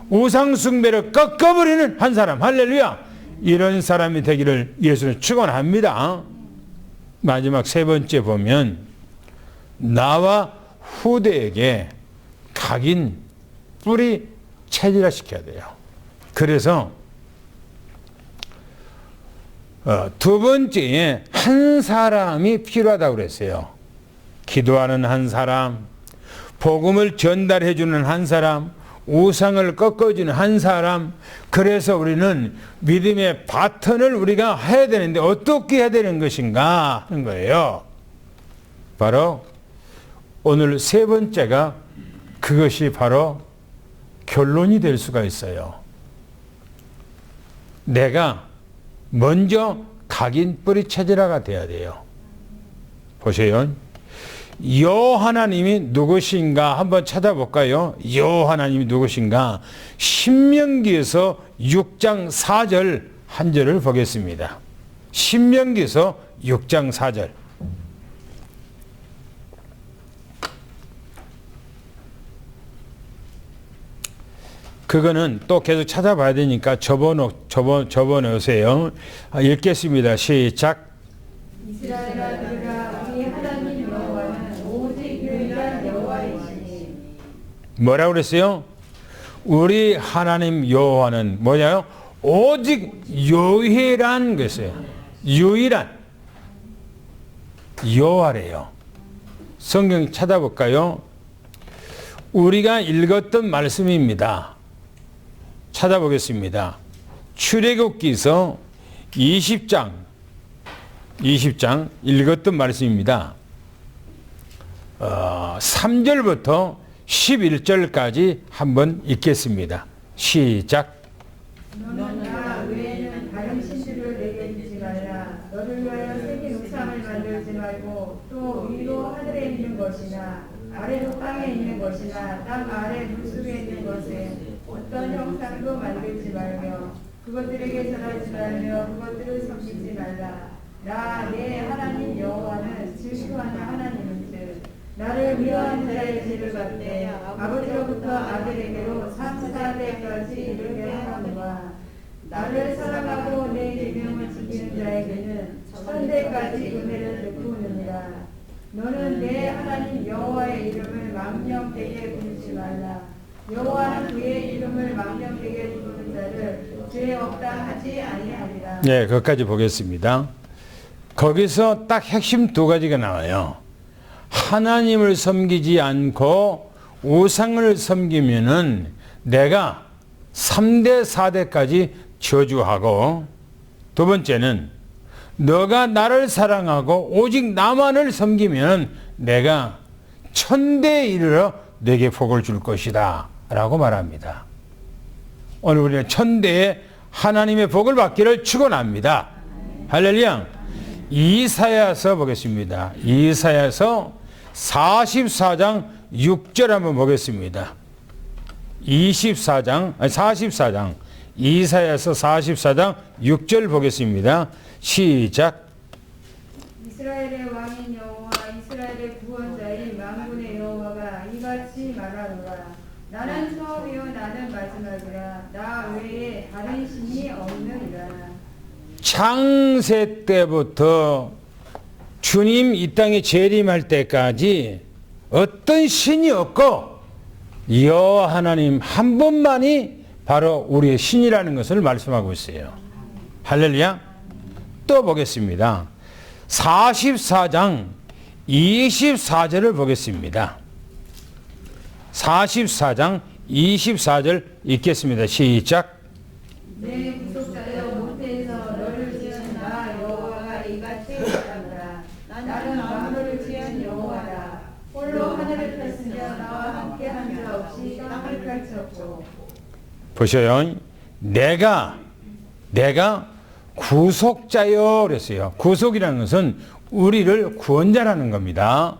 우상숭배를 꺾어버리는 한 사람, 할렐루야. 이런 사람이 되기를 예수는 축원합니다. 마지막 세 번째 보면 나와 후대에게 각인 뿌리 체질화시켜야 돼요. 그래서 두 번째에 한 사람이 필요하다고 그랬어요. 기도하는 한 사람, 복음을 전달해 주는 한 사람, 우상을 꺾어주는 한 사람. 그래서 우리는 믿음의 바톤을 우리가 해야 되는데 어떻게 해야 되는 것인가 하는 거예요. 바로 오늘 세 번째가 그것이 바로 결론이 될 수가 있어요. 내가 먼저 각인 뿌리 체질화가 돼야 돼요. 보세요. 여 하나님이 누구신가 한번 찾아볼까요? 여 하나님이 누구신가? 신명기에서 6장 4절 한 절을 보겠습니다. 신명기에서 6장 4절. 그거는 또 계속 찾아봐야 되니까 접어놓으세요. 읽겠습니다. 시작. 이스라엘아 들으라. 우리 하나님 여호와는 오직 유일한 여호와이시니. 뭐라고 그랬어요? 우리 하나님 여호와는 뭐냐요? 오직 유일한 것이에요. 유일한 여호와래요. 성경 찾아볼까요? 우리가 읽었던 말씀입니다. 찾아보겠습니다. 출애굽기서 20장 읽었던 말씀입니다. 3절부터 11절까지 한번 읽겠습니다. 시작. 너는 나 외에는 다른 신들을 내게 주지 말라. 너를 위하여 새긴 우상을 만들지 말고 또 위로 하늘에 있는 것이나 아래로 땅에 있는 것이나 땅 아래 물속에 있는 것에 어떤 형상도 만들지 말며 그것들에게 절하지 말며 그것들을 섬기지 말라. 나 내 하나님 여호와는 질투하는 하나님인즉 나를 미워하는 자의 죄를 받되 아버지로부터 아들에게로 3,4대까지 이르게 하노라. 나를 사랑하고 내 계명을 지키는 자에게는 1,000대까지 은혜를 베푸느니라. 너는 내 하나님 여호와의 이름을 망령되게 부르지 말라. 여호와는 그의 이름을 망령되게 부르는 자를 죄 없다 하지 아니하리라. 네, 거기까지 보겠습니다. 거기서 딱 핵심 두 가지가 나와요. 하나님을 섬기지 않고 우상을 섬기면은 내가 3대 4대까지 저주하고, 두 번째는 너가 나를 사랑하고 오직 나만을 섬기면 내가 1000대에 이르러 내게 복을 줄 것이다 라고 말합니다. 오늘 우리는 1000대에 하나님의 복을 받기를 축원합니다. 할렐루야. 이사야서 보겠습니다. 이사야서 44장 6절 한번 보겠습니다. 44장 이사야서 44장 6절 보겠습니다. 시작. 이스라엘의 왕인 여호와 이스라엘의 구원자인 만군의 여호와가 이같이 말하노라. 나는 처음이요 나는 마지막이라. 나 외에 다른 신이 없느니라. 창세 때부터 주님 이 땅에 재림할 때까지 어떤 신이 없고 여호와 하나님 한 분만이 바로 우리의 신이라는 것을 말씀하고 있어요. 할렐루야. 또 보겠습니다. 44장 24절을 보겠습니다. 44장 24절 읽겠습니다. 시작. 내 구속자여 모태에서 너를 지은 나 여호와가 이같이 말하노라. 나는 만물을 지은 여호와라. 홀로 하늘을 폈으며 나와 함께 한 자 없이 땅을 펼쳤고. 보셔요. 내가 구속자요 그랬어요. 구속이라는 것은 우리를 구원자라는 겁니다.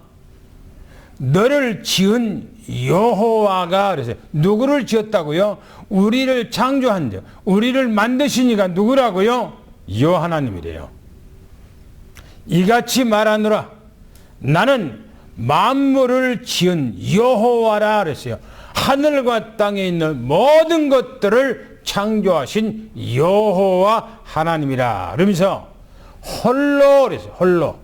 너를 지은 여호와가 그랬어요. 누구를 지었다고요? 우리를 창조한 자, 우리를 만드신 이가 누구라고요? 여호와 하나님이래요. 이같이 말하노라. 나는 만물을 지은 여호와라 그랬어요. 하늘과 땅에 있는 모든 것들을 창조하신 여호와 하나님이라. 그러면서 홀로 그랬어요.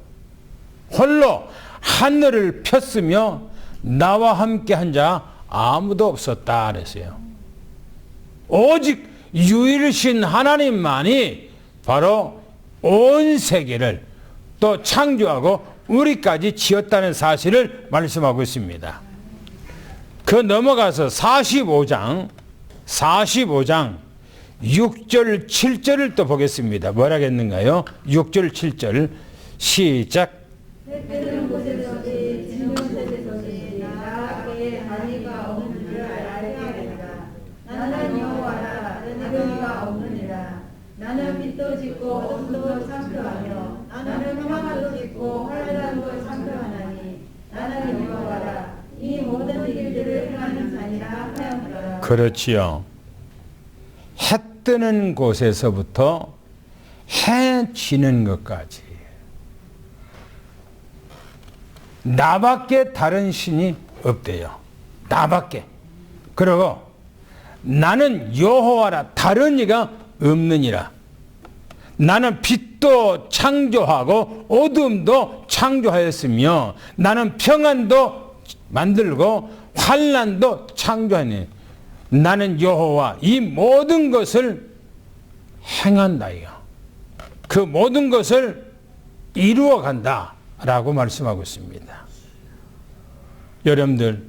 홀로 하늘을 폈으며 나와 함께 한 자 아무도 없었다 그랬어요. 오직 유일신 하나님만이 바로 온 세계를 또 창조하고 우리까지 지었다는 사실을 말씀하고 있습니다. 그 넘어가서 45장 6절 7절을 또 보겠습니다. 뭐라겠는가요? 6절 7절 시작. 해 뜨는 곳에서지 짓는 곳에서지 나에게 다리가 없는 줄 알게 되리라. 나는 여호와라. 다리가 없느니라. 나는 빛도 짓고 어둠도 창조하며 나는 평화도 짓고 환란도 창조하나니 나는 여호와라. 이 모든 일들을 행하는 자니라 하였노라. 그렇지요. 해 뜨는 곳에서부터 해 지는 것까지 나밖에 다른 신이 없대요. 나밖에. 그리고 나는 여호와라. 다른 이가 없느니라. 나는 빛도 창조하고 어둠도 창조하였으며 나는 평안도 만들고 환란도 창조하니 나는 여호와 이 모든 것을 행한다요. 그 모든 것을 이루어 간다라고 말씀하고 있습니다. 여러분들,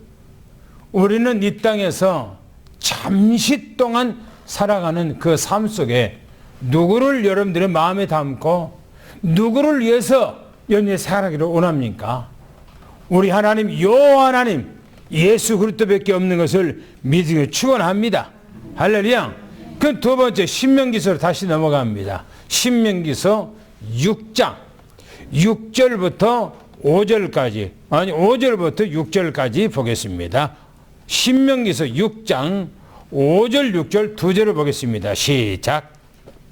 우리는 이 땅에서 잠시 동안 살아가는 그 삶 속에 누구를 여러분들의 마음에 담고 누구를 위해서 연예 살아가기를 원합니까? 우리 하나님, 하나님 예수 그리스도밖에 없는 것을 믿으며 축원합니다. 할렐루야. 그 두 번째 신명기서로 다시 넘어갑니다. 신명기서 6장 6절부터 5절까지, 아니 5절부터 6절까지 보겠습니다. 신명기서 6장 5절 6절 두 절을 보겠습니다. 시작.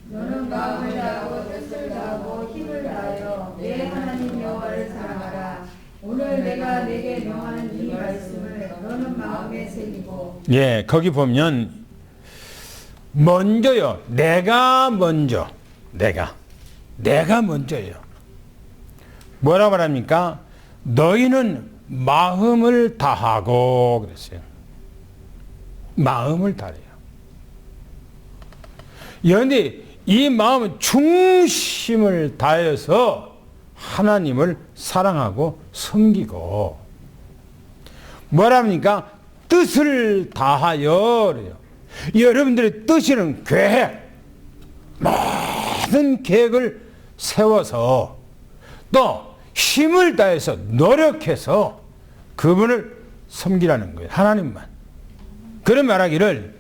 너는 마음을 다하고 뜻을 다하고 힘을 다하여 내 하나님 여호와를 사랑하라. 오늘 내가 내게 명하는 이 말씀을 너는 마음에 새기고. 예, 거기 보면 먼저요. 내가 먼저. 내가 먼저예요. 뭐라고 말합니까? 너희는 마음을 다하고 그랬어요. 마음을 다해요. 그런데 이 마음은 중심을 다해서 하나님을 사랑하고 섬기고, 뭐랍니까? 뜻을 다하여 그래요. 여러분들의 뜻이는 계획, 모든 계획을 세워서 또 힘을 다해서 노력해서 그분을 섬기라는 거예요. 하나님만. 그런 말하기를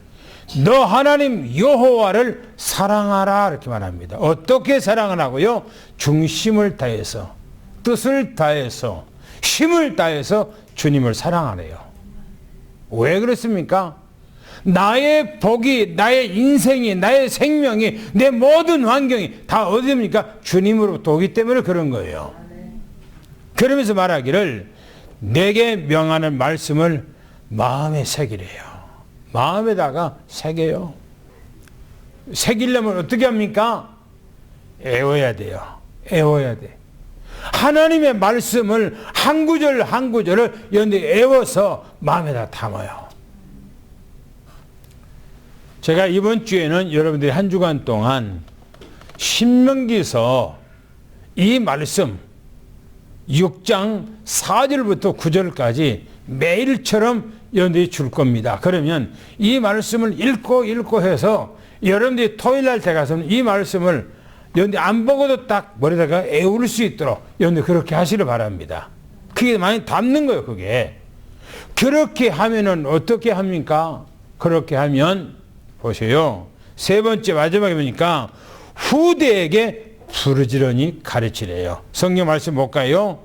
너 하나님 여호와를 사랑하라 이렇게 말합니다. 어떻게 사랑하라고요? 중심을 다해서, 뜻을 다해서, 힘을 다해서 주님을 사랑하래요. 왜 그렇습니까? 나의 복이, 나의 인생이, 나의 생명이, 내 모든 환경이 다 어디입니까? 주님으로부터 오기 때문에 그런 거예요. 그러면서 말하기를 내게 명하는 말씀을 마음에 새기래요. 마음에다가 새겨요. 새기려면 어떻게 합니까? 애워야 돼요. 애워야 돼. 하나님의 말씀을 한 구절 한 구절을 여러분들이 애워서 마음에다 담아요. 제가 이번 주에는 여러분들이 한 주간 동안 신명기서 이 말씀 6장 4절부터 9절까지 매일처럼 여러분들이 줄 겁니다. 그러면 이 말씀을 읽고 해서 여러분들이 토요일날 때 가서는 이 말씀을 여러분들이 안 보고도 딱 머리다가 애울 수 있도록 여러분들 그렇게 하시길 바랍니다. 그게 많이 담는 거예요. 그게. 그렇게 하면은 어떻게 합니까? 그렇게 하면 보세요. 세 번째 마지막에 보니까 후대에게 부르짖으니 가르치래요. 성경 말씀 볼까요?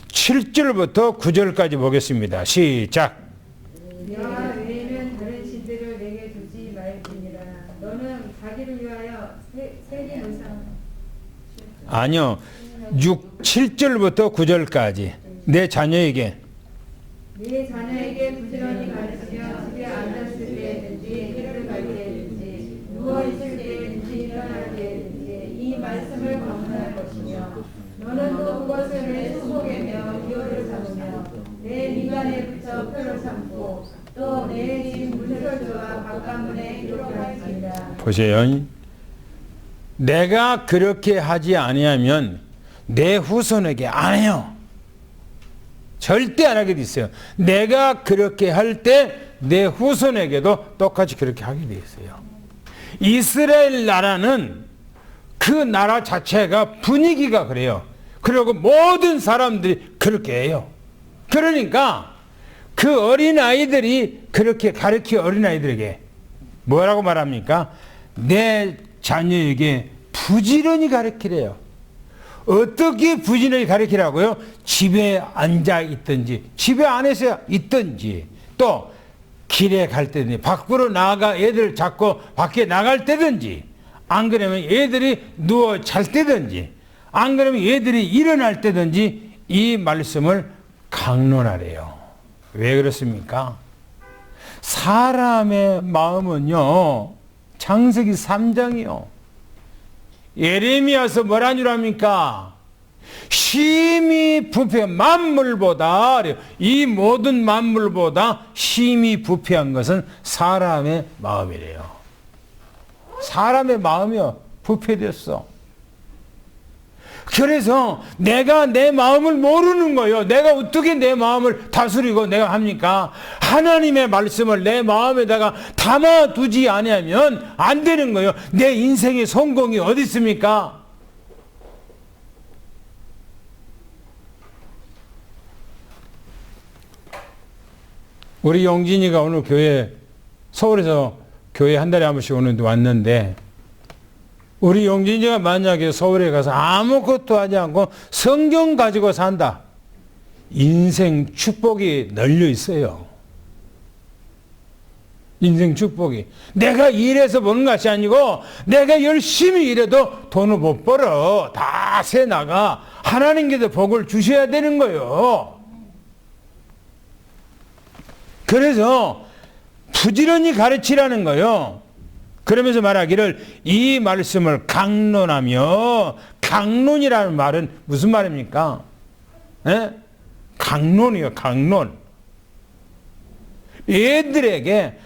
7절부터 9절까지 보겠습니다. 시작. 여호와 외에는 다른 신들을 내게 두지 말지니라. 너는 자기를 위하여 새긴 의상. 아니요. 7절부터 9절까지 내 자녀에게 부지런히 가르치며 집에 앉았을 때든지 길을 갈 때든지 누워있을 때든지 일어날 때든지 이 말씀을 강론할 것이며 너는 또 그것을 내 손목에며 기호를 삼으며 내 미간에 붙여 표를 삼고 또 내 집 문설주와 바깥문에 기록할지니라. 보세요. 내가 그렇게 하지 아니하면 내 후손에게 안 해요. 절대 안 하게 돼 있어요. 내가 그렇게 할 때 내 후손에게도 똑같이 그렇게 하게 돼 있어요. 이스라엘 나라는 그 나라 자체가 분위기가 그래요. 그리고 모든 사람들이 그렇게 해요. 그러니까 그 어린아이들이 그렇게 가르쳐 어린아이들에게 뭐라고 말합니까? 내 자녀에게 부지런히 가르치래요. 어떻게 부지런히 가르치라고요? 집에 앉아 있든지 집에 안에서 있든지 또 길에 갈 때든지 밖으로 나가 애들 잡고 밖에 나갈 때든지 안 그러면 애들이 누워 잘 때든지 안 그러면 애들이 일어날 때든지 이 말씀을 강론하래요. 왜 그렇습니까? 사람의 마음은요, 창세기 3장이요. 예레미야서 뭐라는 줄 압니까? 심히 부패 만물보다 이 모든 만물보다 심히 부패한 것은 사람의 마음이래요. 사람의 마음이요 부패됐어. 그래서 내가 내 마음을 모르는 거예요. 내가 어떻게 내 마음을 다스리고 내가 합니까? 하나님의 말씀을 내 마음에다가 담아두지 않으면 안 되는 거예요. 내 인생의 성공이 어디 있습니까? 우리 용진이가 오늘 교회, 서울에서 교회 한 달에 한 번씩 오는데 왔는데, 우리 용진이가 만약에 서울에 가서 아무것도 하지 않고 성경 가지고 산다. 인생 축복이 널려 있어요. 인생 축복이. 내가 일해서 버는 것이 아니고 내가 열심히 일해도 돈을 못 벌어. 다 새 나가. 하나님께서 복을 주셔야 되는 거예요. 그래서 부지런히 가르치라는 거예요. 그러면서 말하기를 이 말씀을 강론하며, 강론이라는 말은 무슨 말입니까? 에? 강론이요, 강론. 얘들에게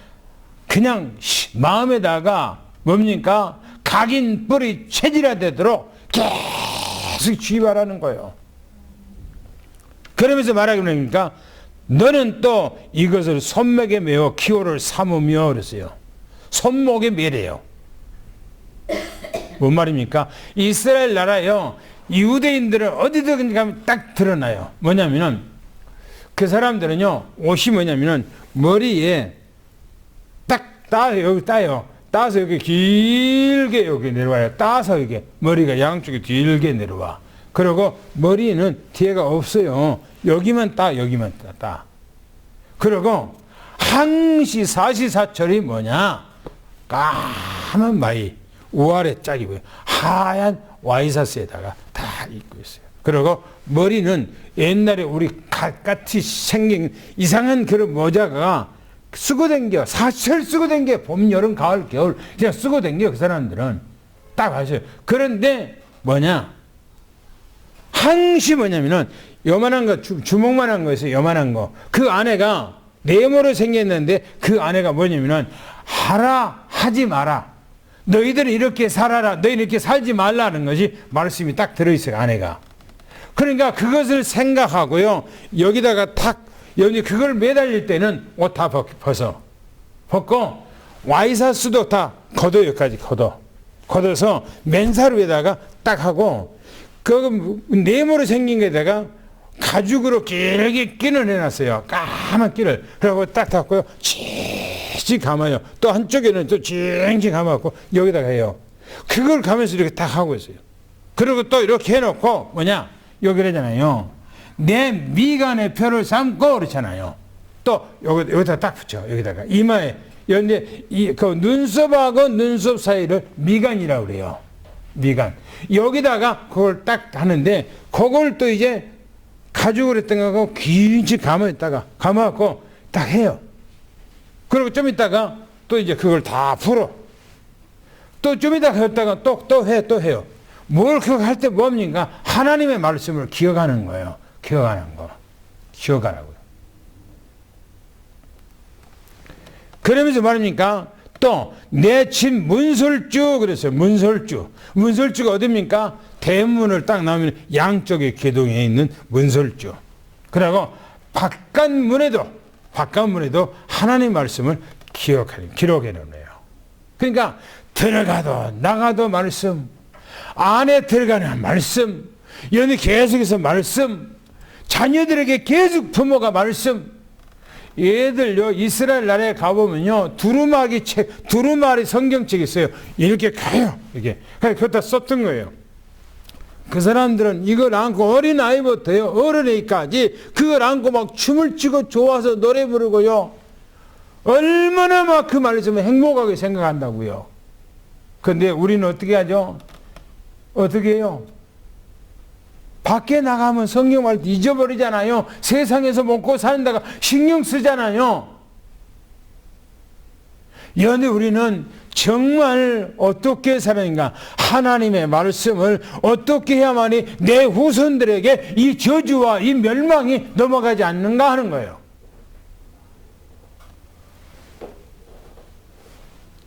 그냥 마음에다가 뭡니까? 각인 뿌리 체질화되도록 계속 주입하라는 거예요. 그러면서 말하기를 뭡니까? 너는 또 이것을 손목에 메어 기호를 삼으며 그랬어요. 손목에 매래요. 뭔 말입니까? 이스라엘 나라요, 유대인들은 어디든 가면 딱 드러나요. 뭐냐면은 그 사람들은요, 옷이 뭐냐면은 머리에 딱 따요. 여기 따요. 따서 여기 길게 여기 내려와요. 따서 이게 머리가 양쪽에 길게 내려와. 그리고 머리는 뒤에가 없어요. 여기만 따, 여기만 따. 그리고 항시 사시사철이 뭐냐? 까만 마이, 우아래 짝이 보여. 하얀 와이셔츠에다가 다 입고 있어요. 그리고 머리는 옛날에 우리 같이 생긴 이상한 그런 모자가 쓰고 댕겨. 사철 쓰고 댕겨. 봄, 여름, 가을, 겨울 그냥 쓰고 댕겨. 그 사람들은 딱 아셔요. 그런데 뭐냐? 항시 뭐냐면은 요만한 거, 주먹만한 거 있어요. 요만한 거. 그 안에가 네모로 생겼는데 그 안에가 뭐냐면은 하라, 하지 마라. 너희들은 이렇게 살아라. 너희는 이렇게 살지 말라는 것이 말씀이 딱 들어있어요. 안에가. 그러니까 그것을 생각하고요. 여기다가 탁, 여기 그걸 매달릴 때는 옷 다 벗어. 벗고 와이셔츠도 다 걷어, 여기까지 걷어. 걷어서 맨살 위에다가 딱 하고 그 네모로 생긴 게다가 가죽으로 길게 끼를 해놨어요. 까만 끼를. 그리고 딱 닫고요. 칙칙 감아요. 또 한쪽에는 또 칙칙 감아갖고 여기다가 해요. 그걸 가면서 이렇게 딱 하고 있어요. 그리고 또 이렇게 해놓고 뭐냐? 여기라잖아요. 내 미간의 표를 삼고 그렇잖아요. 또 여기다 딱 붙여. 여기다가 이마에. 연데 그 눈썹하고 눈썹 사이를 미간이라고 그래요. 미간. 여기다가 그걸 딱 하는데 그걸 또 이제 가죽으로 했던 거고 긴치 감아갖고 딱 해요. 그리고 좀 있다가 또 이제 그걸 다 풀어. 또 좀 있다가 했다가 또 해요. 뭘 그거 할 때 뭡니까? 하나님의 말씀을 기억하는 거예요. 기억하는 거. 기억하라고요. 그러면서 말입니까? 또 내 친 문설주 그랬어요. 문설주가 어디입니까? 대문을 딱 나오면 양쪽에 기둥에 있는 문설주. 그리고 바깥문에도 하나님 말씀을 기록해 놓네요. 그러니까 들어가도 나가도 말씀, 안에 들어가는 말씀, 여기 계속해서 말씀, 자녀들에게 계속 부모가 말씀. 얘들요, 이스라엘 나라에 가보면요, 두루마리 성경책이 있어요. 이렇게 가요. 이렇게. 그것다 썼던 거예요. 그 사람들은 이걸 안고 어린아이부터요, 어른에까지 그걸 안고 막 춤을 추고 좋아서 노래 부르고요. 얼마나 막 그 말씀을 행복하게 생각한다고요. 근데 우리는 어떻게 하죠? 어떻게 해요? 밖에 나가면 성경 말도 잊어버리잖아요. 세상에서 먹고 사는다가 신경 쓰잖아요. 그런데 우리는 정말 어떻게 살아인가? 하나님의 말씀을 어떻게 해야만이 내 후손들에게 이 저주와 이 멸망이 넘어가지 않는가 하는 거예요.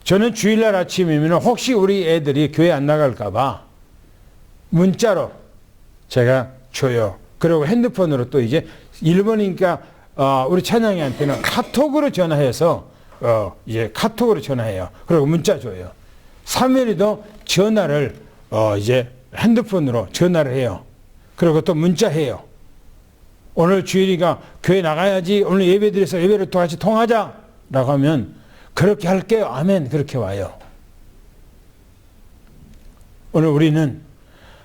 저는 주일날 아침이면 혹시 우리 애들이 교회 안 나갈까 봐 문자로 제가 줘요. 그리고 핸드폰으로 또 이제 일본이니까 우리 찬양이한테는 카톡으로 전화해서 이제 카톡으로 전화해요. 그리고 문자 줘요. 사면이도 전화를 이제 핸드폰으로 전화를 해요. 그리고 또 문자해요. 오늘 주일이가 교회 나가야지. 오늘 예배 드려서 예배를 또 같이 통하자. 라고 하면 그렇게 할게요. 아멘. 그렇게 와요. 오늘 우리는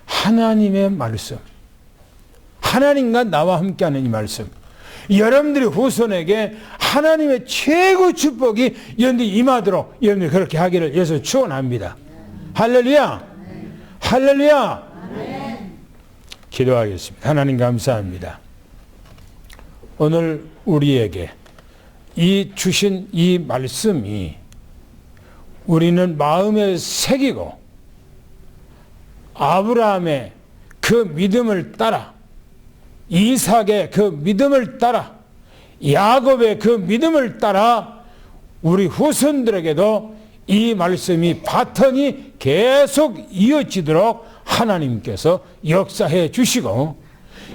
하나님의 말씀, 하나님과 나와 함께하는 이 말씀, 여러분들의 후손에게 하나님의 최고 축복이 여러분들이 임하도록 여러분들이 그렇게 하기를 예수 축원합니다. 할렐루야! 할렐루야! 기도하겠습니다. 하나님 감사합니다. 오늘 우리에게 이 주신 이 말씀이 우리는 마음에 새기고 아브라함의 그 믿음을 따라, 이삭의 그 믿음을 따라, 야곱의 그 믿음을 따라 우리 후손들에게도 이 말씀이 바턴이 계속 이어지도록 하나님께서 역사해 주시고,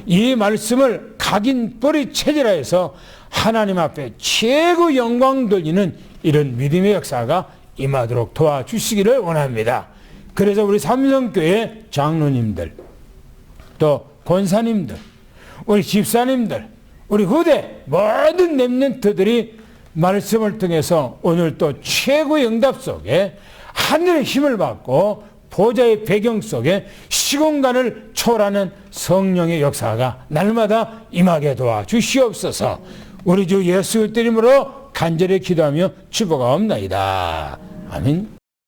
이 말씀을 각인 뿌리 체질화해서 하나님 앞에 최고 영광 돌리는 이런 믿음의 역사가 임하도록 도와주시기를 원합니다. 그래서 우리 삼성교회 장로님들, 또 권사님들, 우리 집사님들, 우리 후대 모든 렘넌트들이 말씀을 통해서 오늘 또 최고의 응답 속에 하늘의 힘을 받고 보좌의 배경 속에 시공간을 초월하는 성령의 역사가 날마다 임하게 도와주시옵소서. 우리 주 예수 그리스도 이름으로 간절히 기도하며 축복하옵나이다. 아멘.